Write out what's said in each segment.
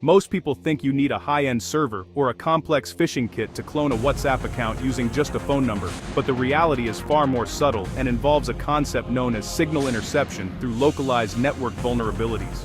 Most people think you need a high-end server or a complex phishing kit to clone a WhatsApp account using just a phone number, but the reality is far more subtle and involves a concept known as signal interception through localized network vulnerabilities.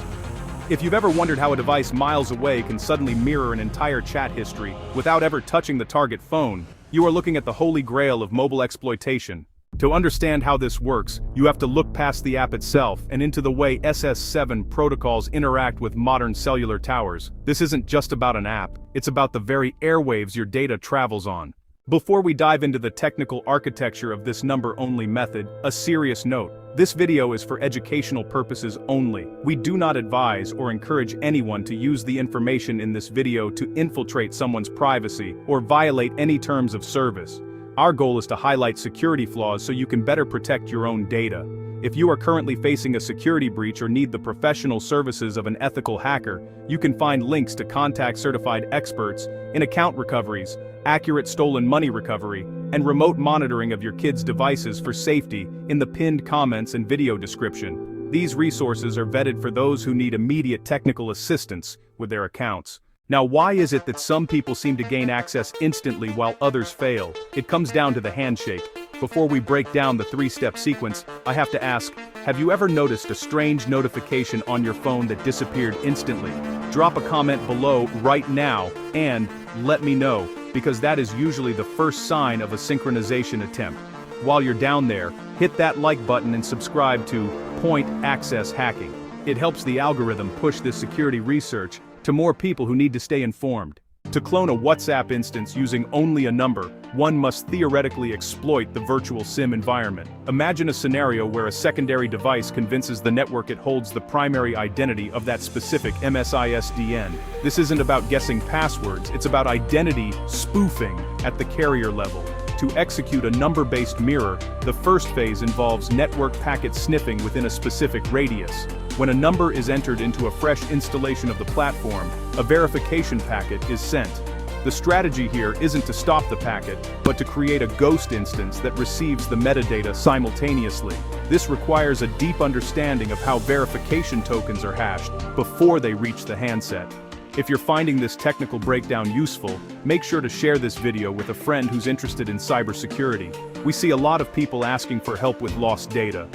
If you've ever wondered how a device miles away can suddenly mirror an entire chat history without ever touching the target phone, you are looking at the holy grail of mobile exploitation. To understand how this works, you have to look past the app itself and into the way SS7 protocols interact with modern cellular towers. This isn't just about an app, it's about the very airwaves your data travels on. Before we dive into the technical architecture of this number-only method, a serious note. This video is for educational purposes only. We do not advise or encourage anyone to use the information in this video to infiltrate someone's privacy or violate any terms of service. Our goal is to highlight security flaws so you can better protect your own data. If you are currently facing a security breach or need the professional services of an ethical hacker, you can find links to contact certified experts in account recoveries, accurate stolen money recovery, and remote monitoring of your kids' devices for safety in the pinned comments and video description. These resources are vetted for those who need immediate technical assistance with their accounts. Now, why is it that some people seem to gain access instantly while others fail? It comes down to the handshake. Before we break down the three-step sequence, I have to ask, have you ever noticed a strange notification on your phone that disappeared instantly? Drop a comment below right now and let me know, because that is usually the first sign of a synchronization attempt. While you're down there, hit that like button and subscribe to Point Access Hacking. It helps the algorithm push this security research to more people who need to stay informed. To clone a WhatsApp instance using only a number, one must theoretically exploit the virtual SIM environment. Imagine a scenario where a secondary device convinces the network it holds the primary identity of that specific MSISDN. This isn't about guessing passwords, it's about identity spoofing at the carrier level. To execute a number-based mirror, the first phase involves network packet sniffing within a specific radius. When a number is entered into a fresh installation of the platform, a verification packet is sent. The strategy here isn't to stop the packet, but to create a ghost instance that receives the metadata simultaneously. This requires a deep understanding of how verification tokens are hashed before they reach the handset. If you're finding this technical breakdown useful, make sure to share this video with a friend who's interested in cybersecurity. We see a lot of people asking for help with lost data.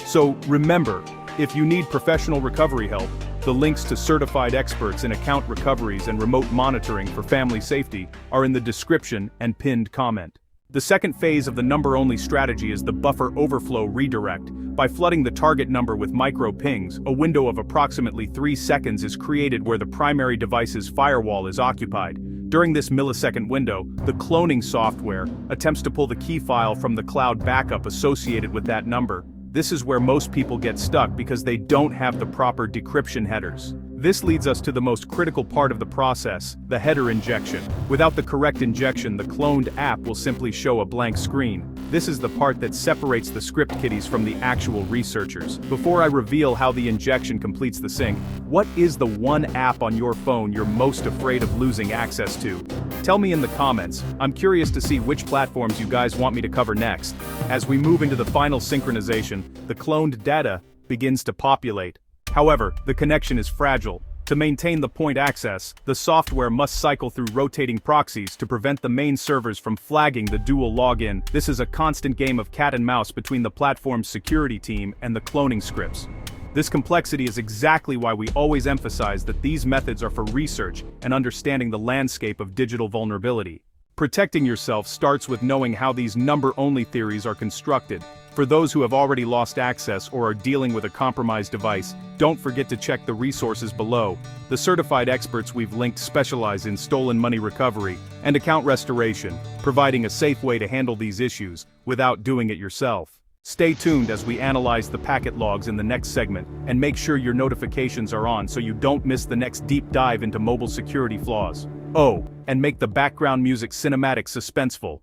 So remember, if you need professional recovery help, the links to certified experts in account recoveries and remote monitoring for family safety are in the description and pinned comment. The second phase of the number-only strategy is the buffer overflow redirect. By flooding the target number with micro pings, a window of approximately 3 seconds is created where the primary device's firewall is occupied. During this millisecond window, the cloning software attempts to pull the key file from the cloud backup associated with that number. This is where most people get stuck because they don't have the proper decryption headers. This leads us to the most critical part of the process, the header injection. Without the correct injection, the cloned app will simply show a blank screen. This is the part that separates the script kiddies from the actual researchers. Before I reveal how the injection completes the sync, what is the one app on your phone you're most afraid of losing access to? Tell me in the comments. I'm curious to see which platforms you guys want me to cover next. As we move into the final synchronization, the cloned data begins to populate. However, the connection is fragile. To maintain the point access, the software must cycle through rotating proxies to prevent the main servers from flagging the dual login. This is a constant game of cat and mouse between the platform's security team and the cloning scripts. This complexity is exactly why we always emphasize that these methods are for research and understanding the landscape of digital vulnerability. Protecting yourself starts with knowing how these number-only theories are constructed. For those who have already lost access or are dealing with a compromised device, don't forget to check the resources below. The certified experts we've linked specialize in stolen money recovery and account restoration, providing a safe way to handle these issues without doing it yourself. Stay tuned as we analyze the packet logs in the next segment, and make sure your notifications are on so you don't miss the next deep dive into mobile security flaws. Oh, and make the background music cinematic suspenseful.